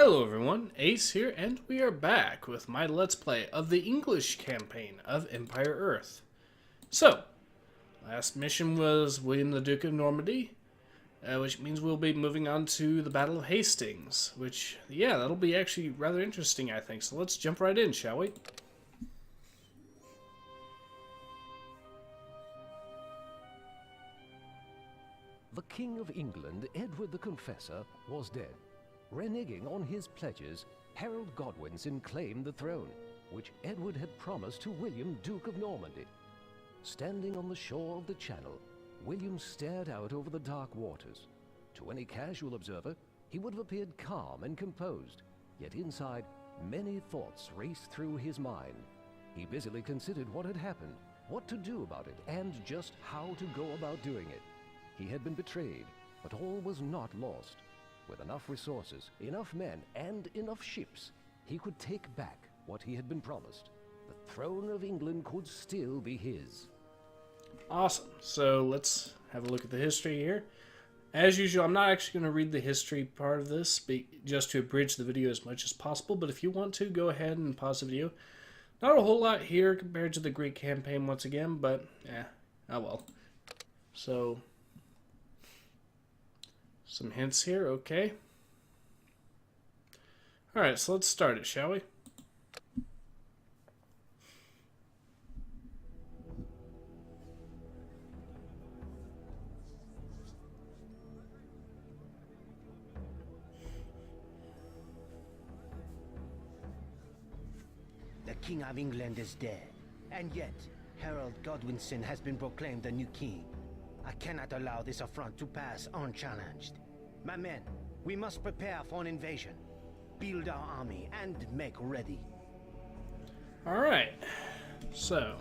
Hello everyone, Ace here, and we are back with my Let's Play of the English campaign of Empire Earth. So, last mission was William the Duke of Normandy, which means we'll be moving on to the Battle of Hastings, which, yeah, that'll be actually rather interesting, I think. So let's jump right in, shall we? The King of England, Edward the Confessor, was dead. Reneging on his pledges, Harold Godwinson claimed the throne, which Edward had promised to William, Duke of Normandy. Standing on the shore of the Channel, William stared out over the dark waters. To any casual observer, he would have appeared calm and composed, yet inside, many thoughts raced through his mind. He busily considered what had happened, what to do about it, and just how to go about doing it. He had been betrayed, but all was not lost. With enough resources, enough men, and enough ships, he could take back what he had been promised. The throne of England could still be his. Awesome. So let's have a look at the history here. As usual, I'm not actually going to read the history part of this, just to abridge the video as much as possible, but if you want to, go ahead and pause the video. Not a whole lot here compared to the Greek campaign once again, but oh well. So some hints here, okay. Alright, so let's start it, shall we? The King of England is dead, and yet Harold Godwinson has been proclaimed the new king. I cannot allow this affront to pass unchallenged. My men, we must prepare for an invasion, build our army, and make ready. Alright, so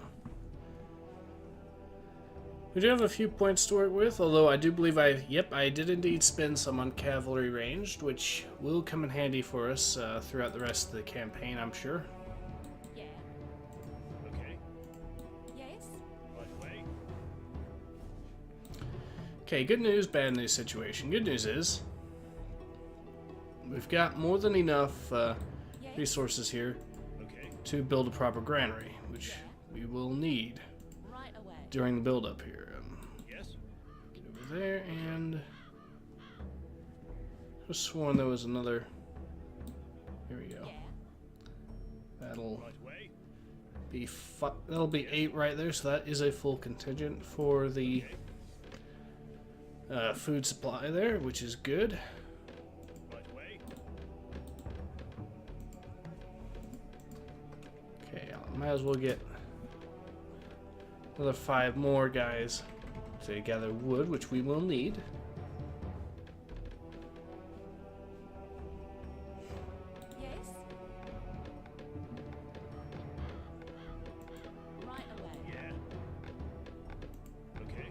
we do have a few points to work with, although I do believe I did indeed spend some on cavalry ranged, which will come in handy for us throughout the rest of the campaign, I'm sure. Yeah. Okay. Yes. Right way. Okay, good news, bad news situation. Good news is we've got more than enough resources here Okay. to build a proper granary, which we will need Right away. during the build-up here. Yes. Get over there, and I was sworn there was another. Here we go. Yeah. That'll Right way. be that'll be 8 right there, so that is a full contingent for the food supply there, which is good. Right way. Okay, I might as well get another 5 more guys to gather wood, which we will need. Yes. Right away. Yeah. Okay.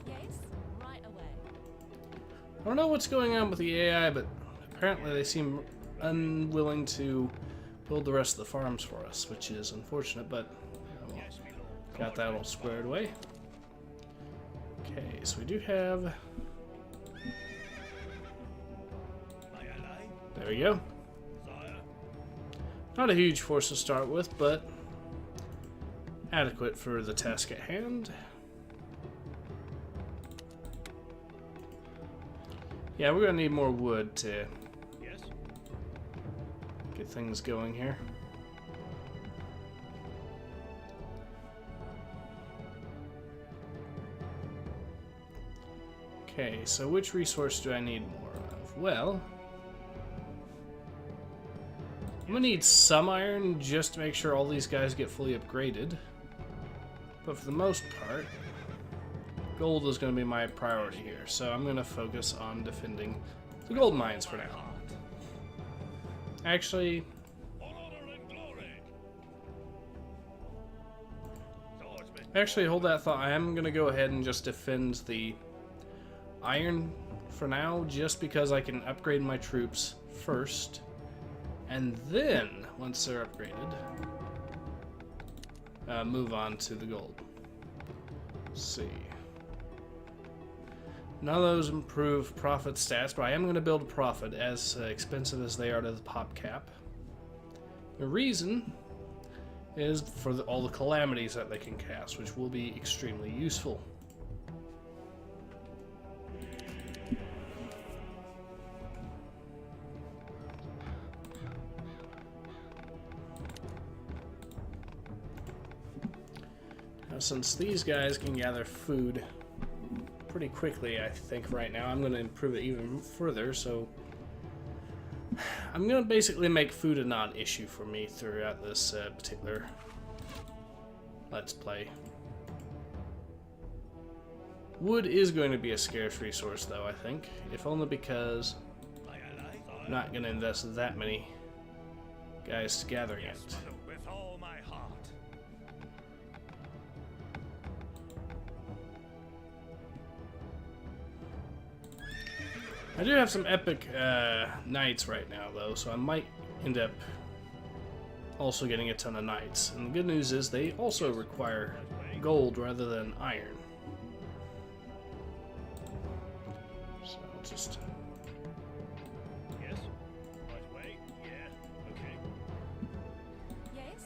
Yes. Right away. I don't know what's going on with the AI, but apparently they seem unwilling to build the rest of the farms for us, which is unfortunate, but well, Yes, my lord. got that all squared away. Okay, so we do have... My ally. There we go. Sire. Not a huge force to start with, but adequate for the task at hand. Yeah, we're gonna need more wood to Yes. get things going here. Okay, so which resource do I need more of? Well, I'm gonna need some iron just to make sure all these guys get fully upgraded. But for the most part, gold is gonna be my priority here. So I'm gonna focus on defending the gold mines for now. Actually, Honor and glory. Swordsman. Actually, hold that thought. I am going to go ahead and just defend the iron for now, just because I can upgrade my troops first. And then, once they're upgraded, move on to the gold. Let's see. None of those improve profit stats, but I am going to build a profit, as expensive as they are to the pop cap. The reason is for all the calamities that they can cast, which will be extremely useful. Now, since these guys can gather food pretty quickly, I think right now, I'm going to improve it even further, so I'm going to basically make food a non-issue for me throughout this particular Let's Play. Wood is going to be a scarce resource, though, I think, if only because I'm not going to invest that many guys gathering it. With all my heart. I do have some epic knights right now, though, so I might end up also getting a ton of knights. And the good news is they also require gold rather than iron. So I'll just... Yes. Right away. Yeah. Okay. Yes.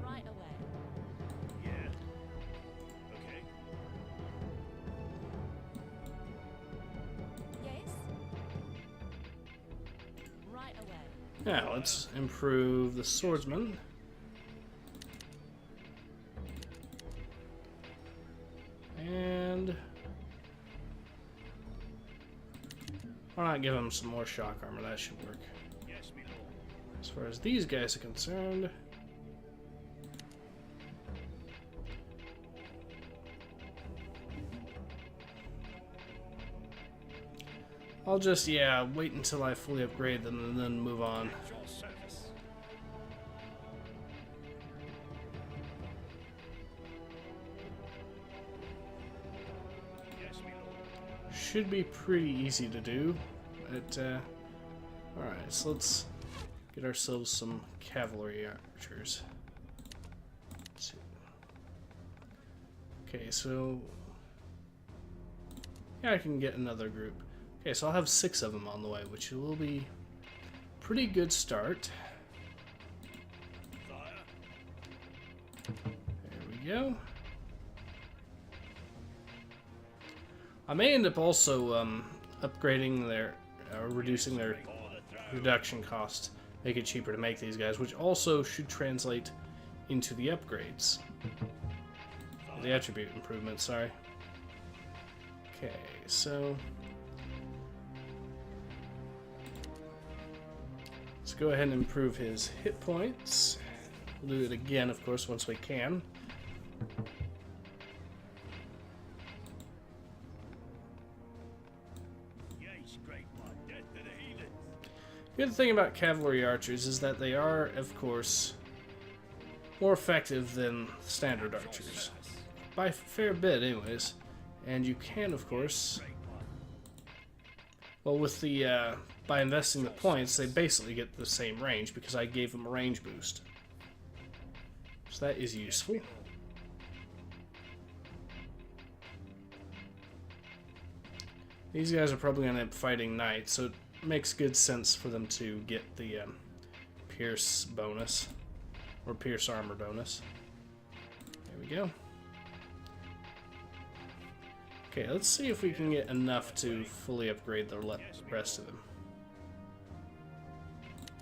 Right away. Yeah. Okay. Yes. Right away. Now, let's improve the swordsman. And why not give him some more shock armor? That should work. Yes, my lord. As far as these guys are concerned, I'll just, wait until I fully upgrade them and then move on. At your service. Yes, my lord. Should be pretty easy to do, but, alright, so let's get ourselves some cavalry archers. Let's see. Okay, so, yeah, I can get another group. Okay, so I'll have 6 of them on the way, which will be a pretty good start. Sire. There we go. I may end up also upgrading their, reducing their production cost, make it cheaper to make these guys, which also should translate into the upgrades. The attribute improvements, sorry. Okay, so let's go ahead and improve his hit points. We'll do it again, of course, once we can. Yes, great one. Death to the heathens. Good thing about cavalry archers is that they are, of course, more effective than standard archers. By a fair bit, anyways. And you can, of course, well, with the, by investing the points, they basically get the same range because I gave them a range boost. So that is useful. These guys are probably going to end up fighting knights, so it makes good sense for them to get the pierce bonus, or pierce armor bonus. There we go. Okay, let's see if we can get enough to fully upgrade the rest of them.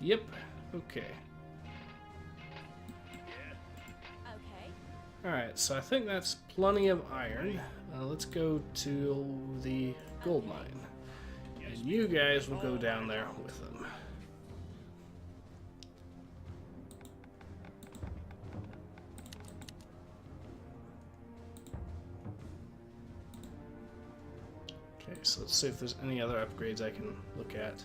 Yep, okay. Okay. Alright, so I think that's plenty of iron. Let's go to the gold mine. And you guys will go down there with them. Okay, so let's see if there's any other upgrades I can look at.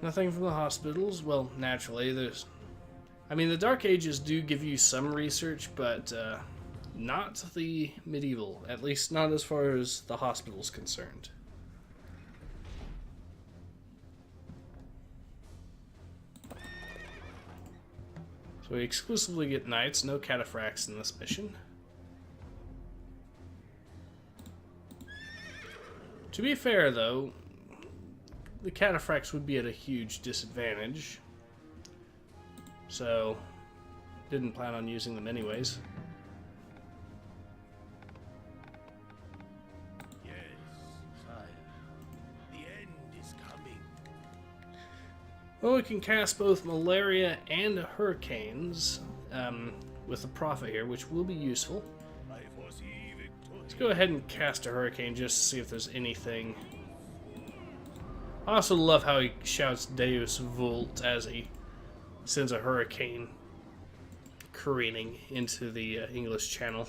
Nothing from the hospitals. Well, naturally, there's... I mean, the Dark Ages do give you some research, but not the medieval. At least not as far as the hospital's concerned. So we exclusively get knights, no cataphracts in this mission. To be fair, though, the cataphracts would be at a huge disadvantage. So, didn't plan on using them anyways. Yes, sire. The end is coming. Well, we can cast both malaria and hurricanes with the prophet here, which will be useful. I foresee Let's victory. go ahead and cast a hurricane just to see if there's anything. I also love how he shouts Deus Vult as he sends a hurricane careening into the English Channel.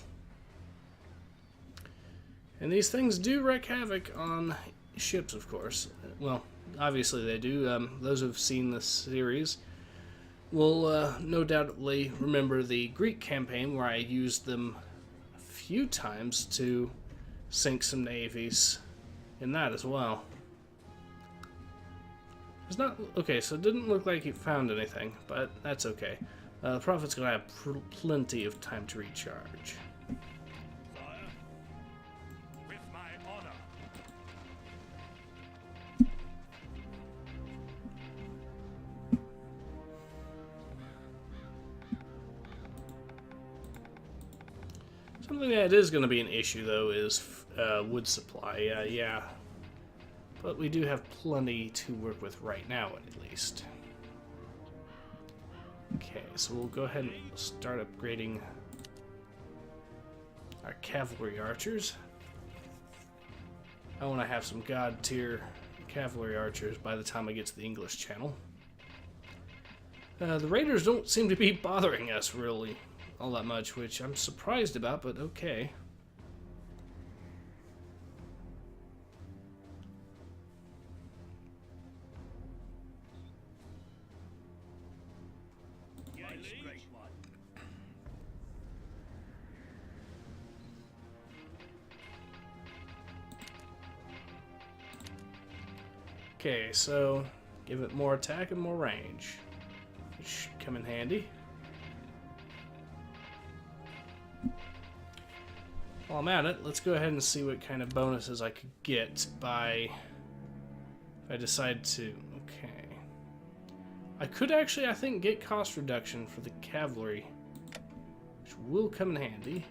And these things do wreak havoc on ships, of course. Well, obviously they do. Those who've seen this series will no doubtly remember the Greek campaign where I used them a few times to sink some navies in that as well. It's not okay, so it didn't look like he found anything, but that's okay. The prophet's gonna have plenty of time to recharge. Sire, with my honor. Something that is going to be an issue, though, is wood supply. Yeah. But we do have plenty to work with right now, at least. Okay, so we'll go ahead and start upgrading our cavalry archers. I want to have some god tier cavalry archers by the time I get to the English Channel. The raiders don't seem to be bothering us really all that much, which I'm surprised about, but okay. Yes, great one. Okay, so give it more attack and more range, which should come in handy. While I'm at it, let's go ahead and see what kind of bonuses I could get by if I decide to. Okay. I could actually, I think, get cost reduction for the cavalry, which will come in handy,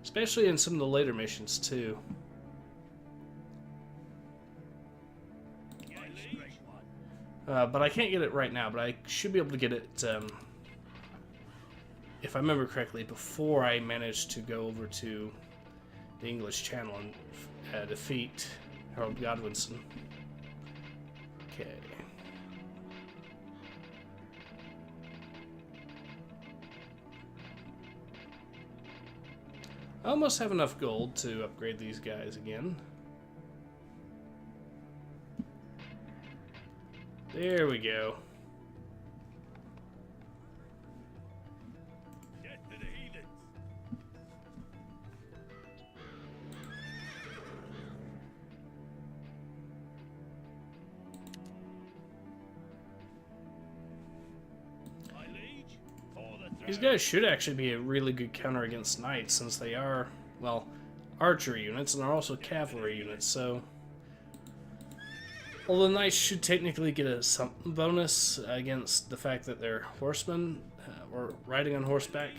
especially in some of the later missions, too. Yes, great one. But I can't get it right now, but I should be able to get it, if I remember correctly, before I manage to go over to the English Channel and defeat Harold Godwinson. Okay. I almost have enough gold to upgrade these guys again. There we go. Death to the heathens. My liege, for the These throne. guys should actually be a really good counter against knights, since they are, well, archer units and they're also cavalry units, so... Although knights should technically get a bonus against the fact that they're horsemen, or riding on horseback,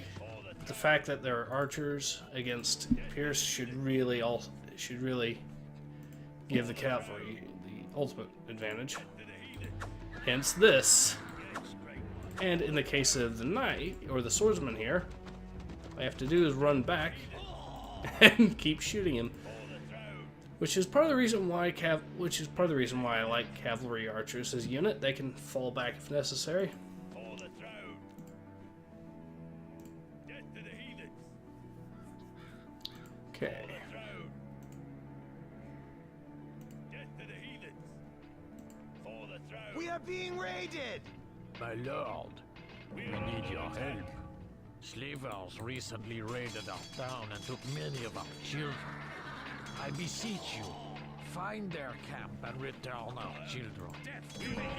the fact that they're archers against Pierce should really give the cavalry the ultimate advantage. Hence this. And in the case of the knight, or the swordsman here, all I have to do is run back and keep shooting him. Which is part of the reason why I like cavalry archers as a unit. They can fall back if necessary. For the throne. Death to the heathens. Okay. Throne. Death to the heathens. For the throne. We are being raided! My lord, we need your help. Slavers recently raided our town and took many of our children. I beseech you, find their camp and return our children.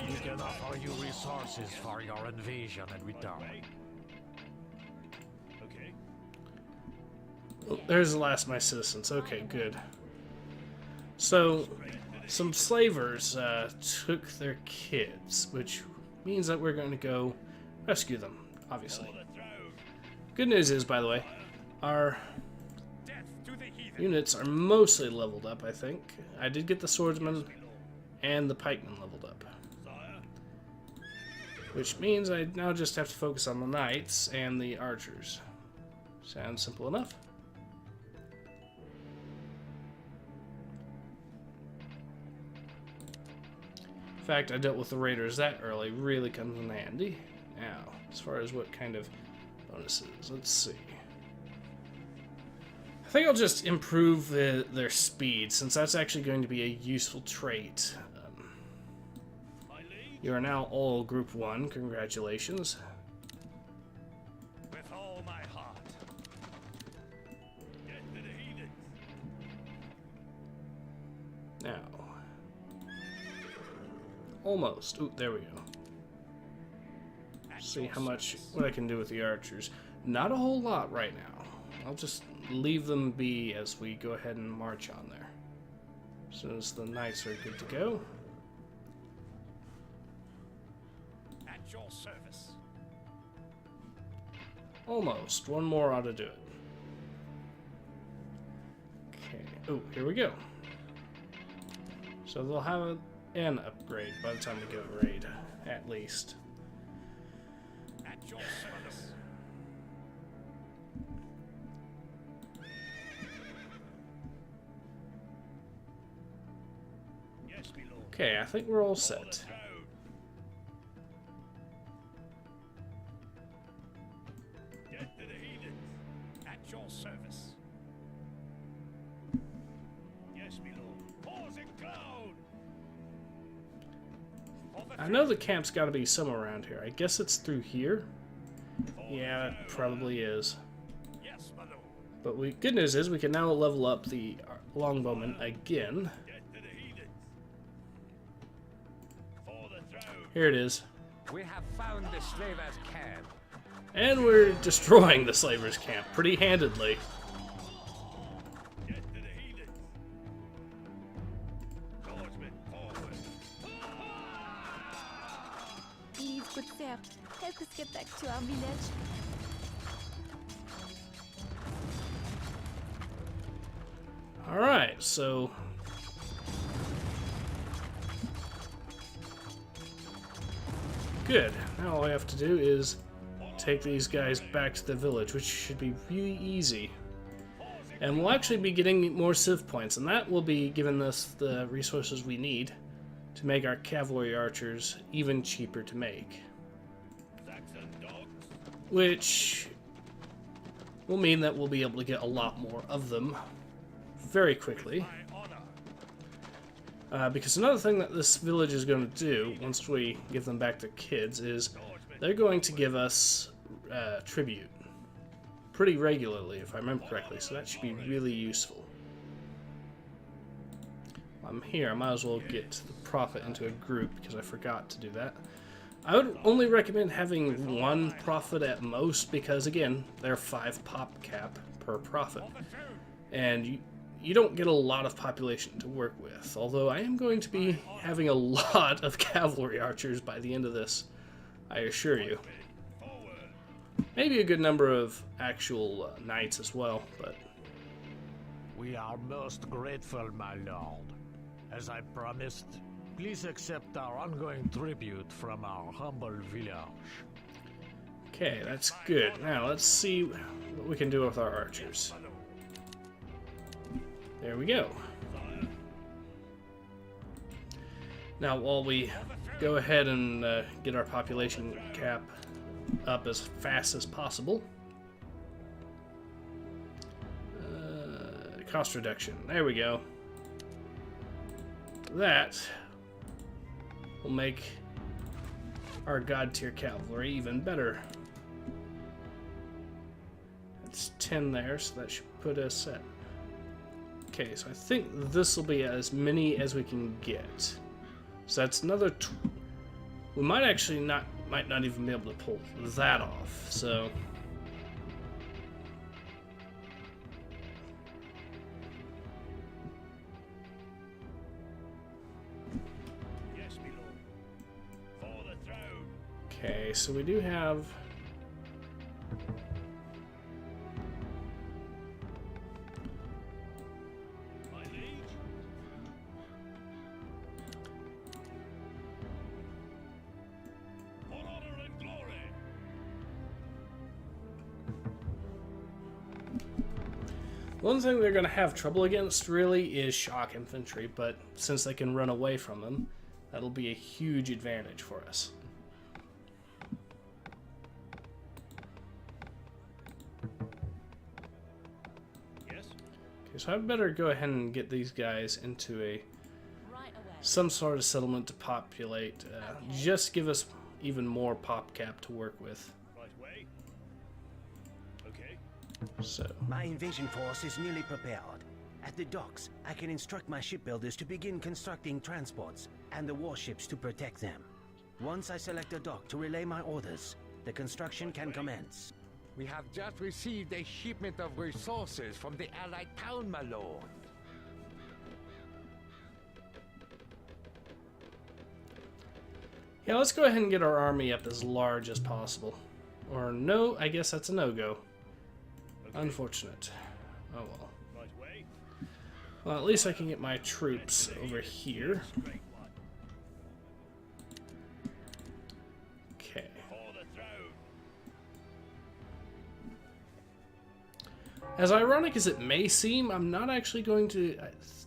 We can offer you resources for your invasion and return. Okay. Oh, there's the last of my citizens. Okay, good. So, some slavers took their kids, which means that we're going to go rescue them, obviously. Good news is, by the way, our units are mostly leveled up, I think. I did get the swordsman and the pikemen leveled up. Which means I now just have to focus on the knights and the archers. Sounds simple enough. In fact, I dealt with the raiders that early. Really comes in handy. Now, as far as what kind of bonuses, let's see. I think I'll just improve their speed, since that's actually going to be a useful trait. You are now all Group 1. Congratulations. With all my heart. Get to the heathens. Now. Almost. Ooh, there we go. See how much, what I can do with the archers. Not a whole lot right now. I'll just leave them be as we go ahead and march on there. As soon as the knights are good to go. At your service. Almost. One more ought to do it. Okay. Oh, here we go. So they'll have an upgrade by the time we get a raid, at least. At your service. Yes, my lord. Okay, I think we're all set. Get to the heathens. At your service. Yes, my lord. Pausing cloud. I know the camp's got to be somewhere around here. I guess it's through here. Yeah, it probably is. Yes, my lord. But good news is we can now level up the longbowmen again. Get to the heathens. For the throne. Here it is. We have found the slavers' camp. And we're destroying the slavers' camp pretty handedly. Get to the heathens. Swordsmen forward. Please, good sir, help us get back to our village. Alright, so... Good. Now all I have to do is take these guys back to the village, which should be really easy. And we'll actually be getting more civ points, and that will be giving us the resources we need to make our cavalry archers even cheaper to make. Saxon dogs. Which will mean that we'll be able to get a lot more of them very quickly. My honor. Because another thing that this village is going to do, once we give them back their kids, is they're going to give us tribute pretty regularly, if I remember correctly, so that should be really useful. While I'm here, I might as well get the prophet into a group, because I forgot to do that. I would only recommend having one prophet at most, because again, they're 5 pop cap per prophet. And you don't get a lot of population to work with, although I am going to be having a lot of cavalry archers by the end of this, I assure you. Maybe a good number of actual knights as well, but... We are most grateful, my lord. As I promised, please accept our ongoing tribute from our humble village. Okay, that's good. Now, let's see what we can do with our archers. There we go. Now, while we go ahead and get our population cap up as fast as possible. Cost reduction. There we go. That will make our god tier cavalry even better. That's 10 there, so that should put us at... Okay, so I think this will be as many as we can get. So that's another... We might actually might not even be able to pull that off, so... Okay, so we do have... My liege. For honor and glory. One thing they're going to have trouble against, really, is shock infantry, but since they can run away from them, that'll be a huge advantage for us. Yes. Okay, so I better go ahead and get these guys into Right away. some sort of settlement to populate. Just give us even more pop cap to work with. Right way. Okay. So, My invasion force is nearly prepared. At the docks, I can instruct my shipbuilders to begin constructing transports and the warships to protect them. Once I select a dock to relay my orders, the construction can commence. We have just received a shipment of resources from the Allied town, my lord. yeah, let's go ahead and get our army up as large as possible. Or no, I guess that's a no-go. Unfortunate. Oh well. Right way. Well, at least I can get my troops over here. Great one. Okay. For the throne. As ironic as it may seem, I'm not actually going to...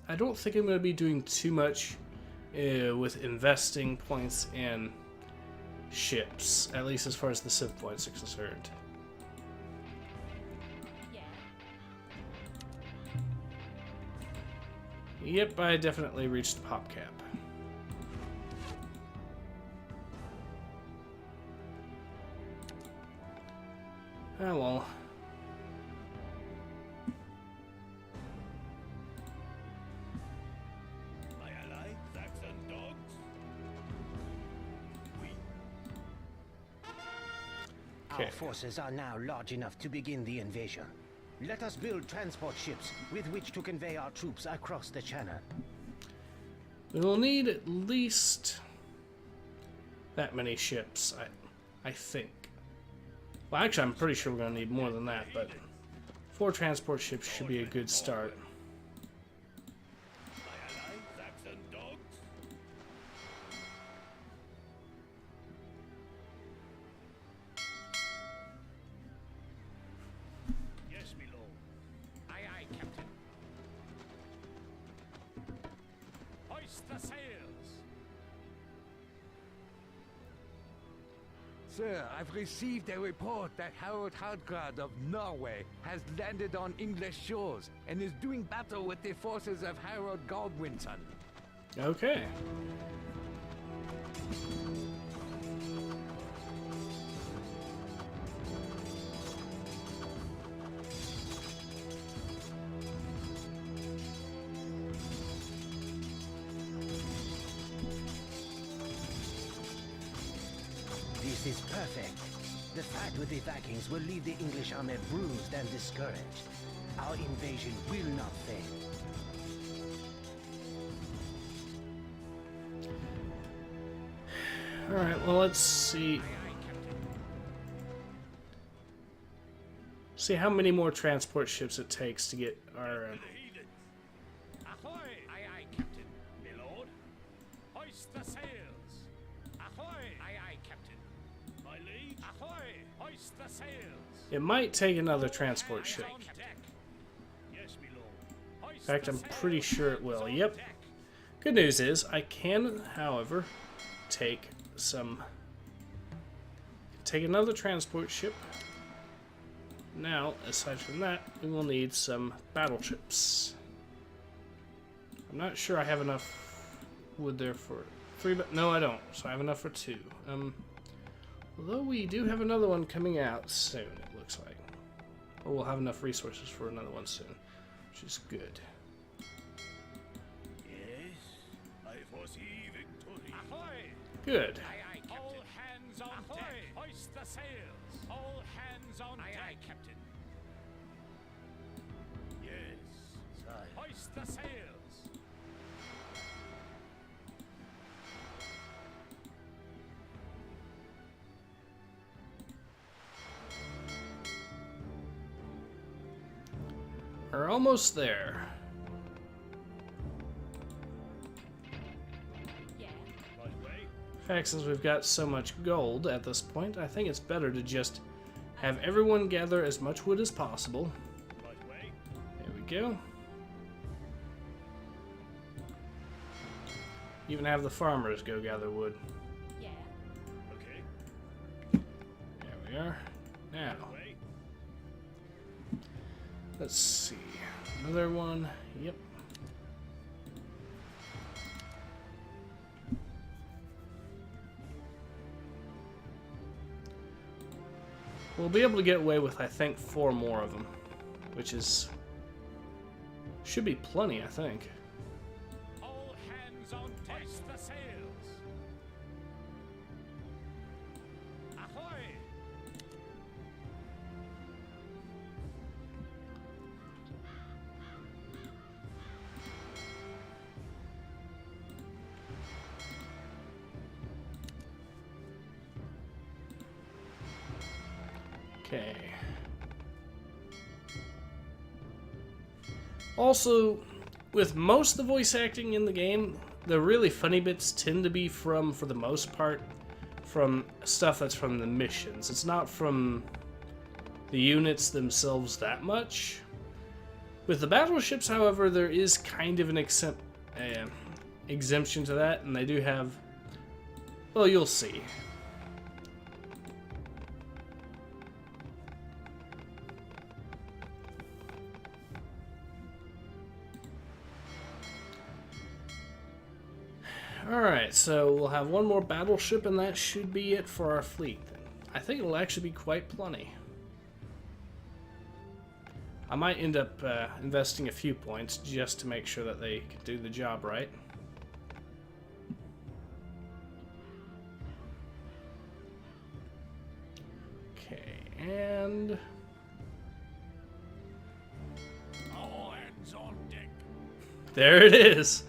I don't think I'm going to be doing too much with investing points in ships, at least as far as the civ points are concerned. Yeah. Yep, I definitely reached the pop cap. Oh well. My ally, Saxon dogs. We. Okay. Our forces are now large enough to begin the invasion. Let us build transport ships with which to convey our troops across the channel. We will need at least that many ships, I think. Well, actually, I'm pretty sure we're going to need more than that, but 4 transport ships should be a good start. My ally, Saxon dogs. Yes, my lord. Aye, aye, Captain. Hoist the sails. Sir, I've received a report that Harold Hardgrad of Norway has landed on English shores and is doing battle with the forces of Harold Godwinson. Okay. This is perfect. The fight with the Vikings will leave the English army bruised and discouraged. Our invasion will not fail. Alright, well, let's see. See how many more transport ships it takes to get our... Heeded. Ahoy! Aye, aye, Captain. My lord. Hoist the sails. Ahoy! Aye, aye, Captain. My liege. Ahoy! Hoist the sails. It might take another transport ship. On deck. Yes, my lord. In fact, I'm pretty sure it will. Yep. Good news is, I can, however, take another transport ship. Now, aside from that, we will need some battleships. I'm not sure I have enough wood there for 3, but no, I don't. So I have enough for 2. Although we do have another one coming out soon, it looks like. Or we'll have enough resources for another one soon, which is good. Yes. I foresee victory. Ahoy! Good. Aye, aye, Captain. All hands on deck. Hoist the sails. All hands on deck. Aye, Captain. Yes, sire. Hoist the sails. We're almost there. In fact, since we've got so much gold at this point, I think it's better to just have everyone gather as much wood as possible. There we go. Even have the farmers go gather wood. Yeah. Okay. There we are. Now, let's see. Another one. Yep. We'll be able to get away with, I think, 4 more of them, which is should be plenty, I think. All hands on deck. Hoist the sails. Ahoy! Okay. Also, with most of the voice acting in the game, the really funny bits tend to be from, for the most part, from stuff that's from the missions. It's not from the units themselves that much. With the battleships, however, there is kind of an exemption to that, and they do have... Well, you'll see. Alright, so we'll have one more battleship, and that should be it for our fleet. I think it'll actually be quite plenty. I might end up investing a few points just to make sure that they can do the job right. Okay, and... All hands on deck. there it is!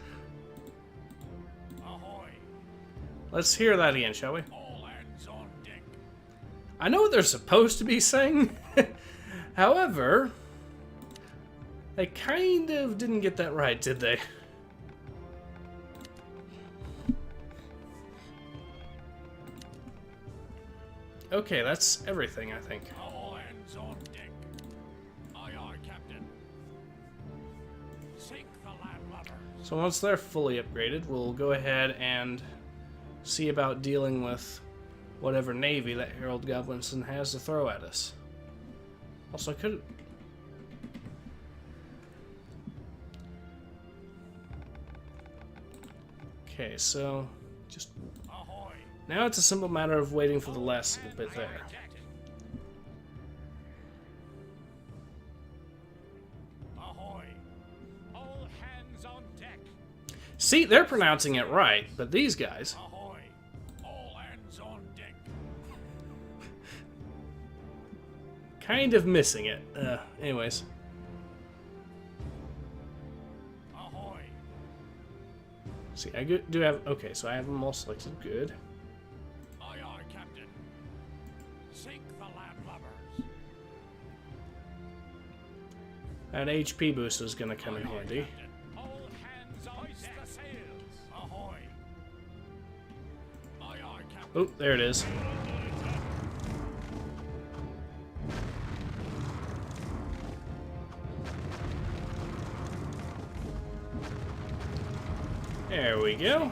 Ahoy! Let's hear that again, shall we? All hands on deck. I know what they're supposed to be saying. However, they kind of didn't get that right, did they? Okay, that's everything, I think. All hands on deck. Aye, aye, Captain. Sink the landlubbers. So once they're fully upgraded, we'll go ahead and see about dealing with whatever navy that Harold Godwinson has to throw at us. Also, I could... Okay, so just... Ahoy! Now it's a simple matter of waiting for the last little bit there. Captain. Ahoy! All hands on deck. See, they're pronouncing it right, but these guys... Ahoy! All hands on deck. kind of missing it. Anyways. Ahoy! See, I do have... Okay, so I have them all selected. Good. Aye, aye, Captain. Sink the landlubbers. That HP boost is going to come in handy. Captain. All hands on deck. The sails. Ahoy! Aye, aye, Captain. Oh, there it is. There we go.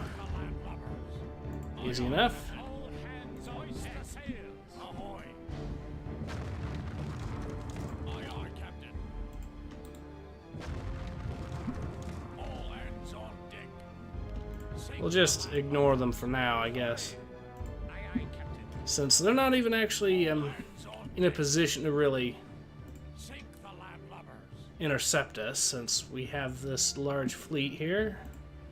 Easy enough. All hands on deck. The sails. Ahoy! Aye, aye, Captain. All hands on deck. Sink We'll just ignore them for now, I guess. Aye, aye, Captain. Since they're not even actually in a position to really Sink the landlubbers. intercept us, since we have this large fleet here,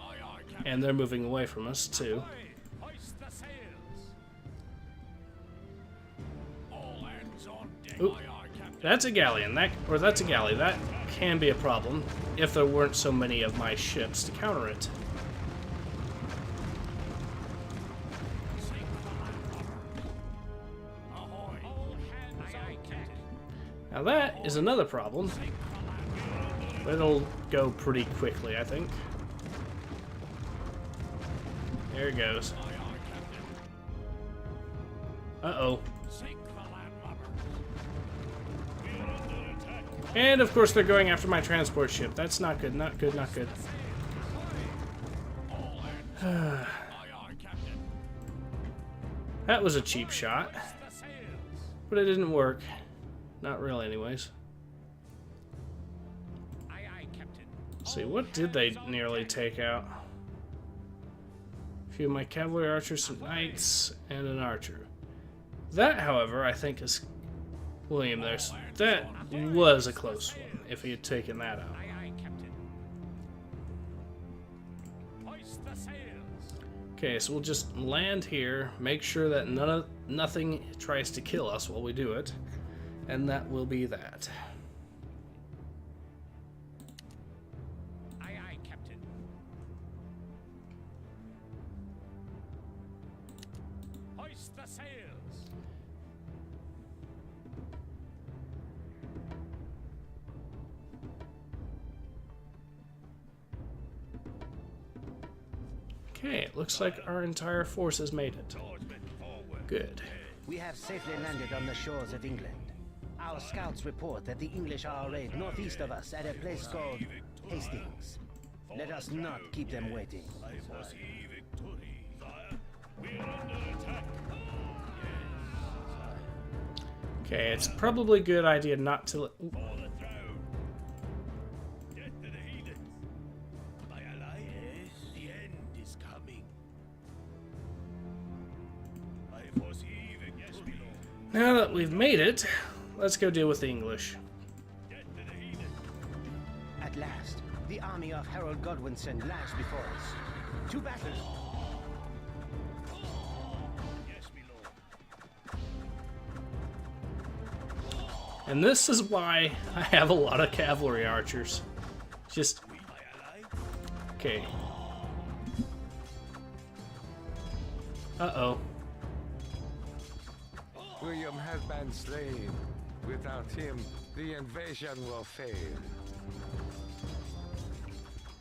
Aye, aye, Captain. and they're moving away from us too. Ahoy! Hoist the sails. All hands on deck. Oop. Aye, aye, Captain. That's a galleon. That's a galley. That can be a problem if there weren't so many of my ships to counter it. Sink the landlubbers. Ahoy! All hands on deck. Now that is another problem. Sink the landlubbers. It'll go pretty quickly, I think. There it goes. Uh-oh. And of course they're going after my transport ship. That's not good, not good, not good. That was a cheap shot. But it didn't work. Not really, anyways. Let's see, what did they nearly take out? A few of my cavalry archers, some knights, and an archer. That, however, I think is William. That was a close one, if he had taken that out. Okay, so we'll just land here, make sure that nothing tries to kill us while we do it, and that will be that. Aye, aye, Captain. Hoist the sails. Okay, it looks like our entire force has made it. Good. We have safely landed on the shores of England. Our scouts report that the English are arrayed northeast of us at a place called Hastings. Let us not keep them waiting. Okay, it's probably a good idea not to... Now that we've made it, let's go deal with the English. At last, the army of Harold Godwinson lies before us. To battle! And this is why I have a lot of cavalry archers. Just... Okay. Uh-oh. William has been slain. Without him, the invasion will fail.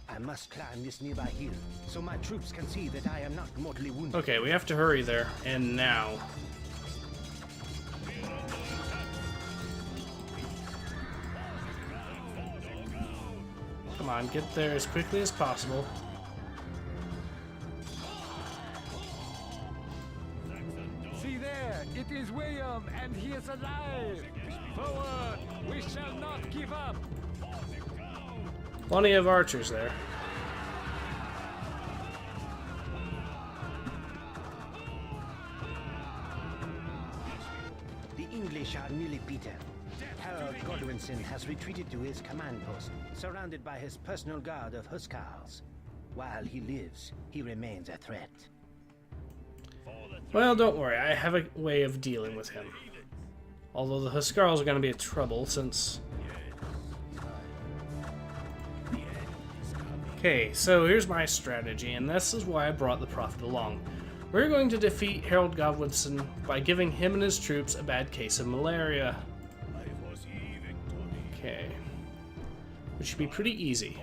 I must climb this nearby hill, so my troops can see that I am not mortally wounded. Okay, we have to hurry there, and now. Come on, get there as quickly as possible. See there, it is William, and he is alive. Forward, we shall not give up. Plenty of archers there. The English are nearly beaten. Harold Godwinson has retreated to his command post, surrounded by his personal guard of Hussars. While he lives, he remains a threat. Well, don't worry, I have a way of dealing with him. Although the Hussars are going to be a trouble since... Okay, so here's my strategy, and this is why I brought the Prophet along. We're going to defeat Harold Godwinson by giving him and his troops a bad case of malaria. Okay. Which should be pretty easy.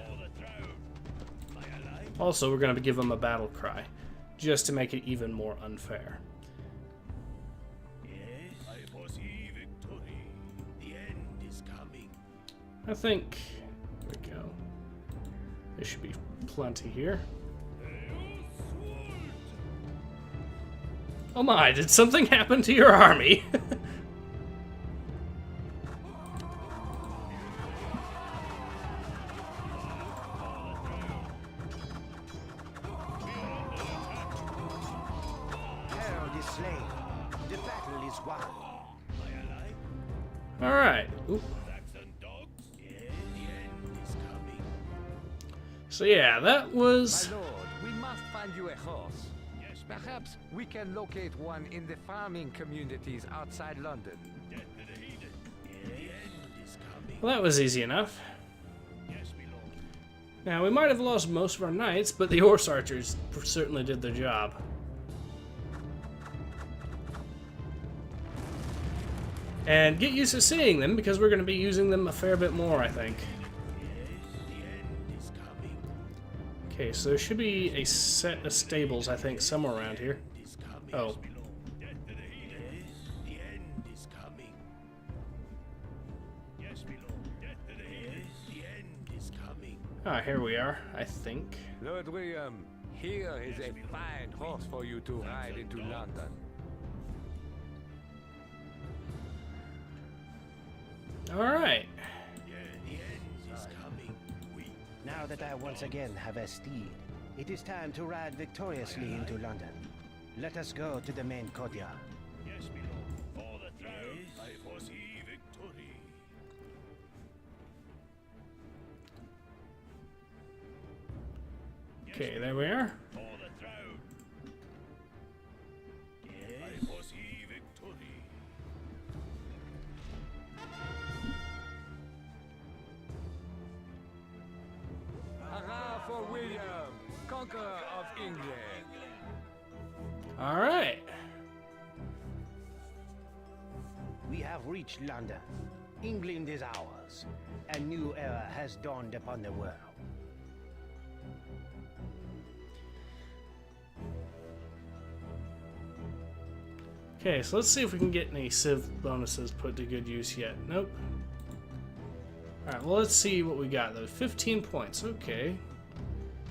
Also, we're going to give him a battle cry, just to make it even more unfair. I think... There we go. There should be plenty here. Oh my, did something happen to your army? Harold is slain. The battle is won. Alright. So yeah, that was... My lord, we must find you a horse. Perhaps we can locate one in the farming communities outside London. Well, that was easy enough. Now, we might have lost most of our knights, but the horse archers certainly did their job. And get used to seeing them, because we're going to be using them a fair bit more, I think. Okay, so there should be a set of stables, I think, somewhere around here. Oh. The end is coming. Yes, my lord. The end is coming. Ah, here we are, I think. Lord William, here is a fine horse for you to ride into London. Alright. The end is coming. Now that I once again have a steed, it is time to ride victoriously into London. Let us go to the main courtyard. Yes, my lord. For the throne, I foresee victory. Okay, there we are. For the throne. I foresee victory. Hurrah for William, conqueror of England. Alright. We have reached London. England is ours. A new era has dawned upon the world. Okay, so let's see if we can get any civ bonuses put to good use yet. Nope. Alright, well, let's see what we got, though. 15 points. Okay.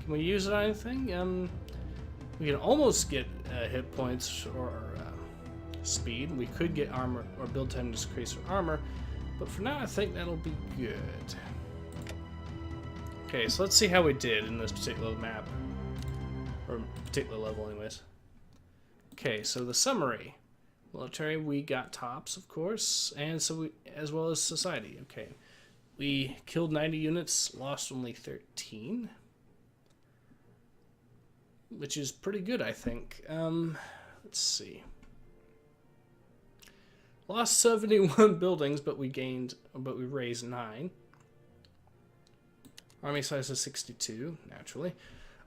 Can we use it on anything? We can almost get hit points or speed. We could get armor or build time to increase our armor, but for now I think that'll be good. Okay, so let's see how we did in this particular map, or particular level anyways. Okay, so the summary. Military, we got tops, of course, and so we, as well as society. Okay, we killed 90 units, lost only 13. Which is pretty good, I think. Let's see. Lost 71 buildings, but we raised 9. Army size is 62, naturally.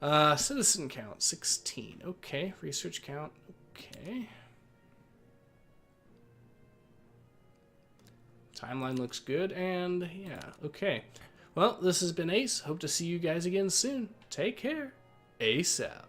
Citizen count, 16. Okay. Research count, okay. Timeline looks good, and yeah, okay. Well, this has been Ace. Hope to see you guys again soon. Take care. Ace out.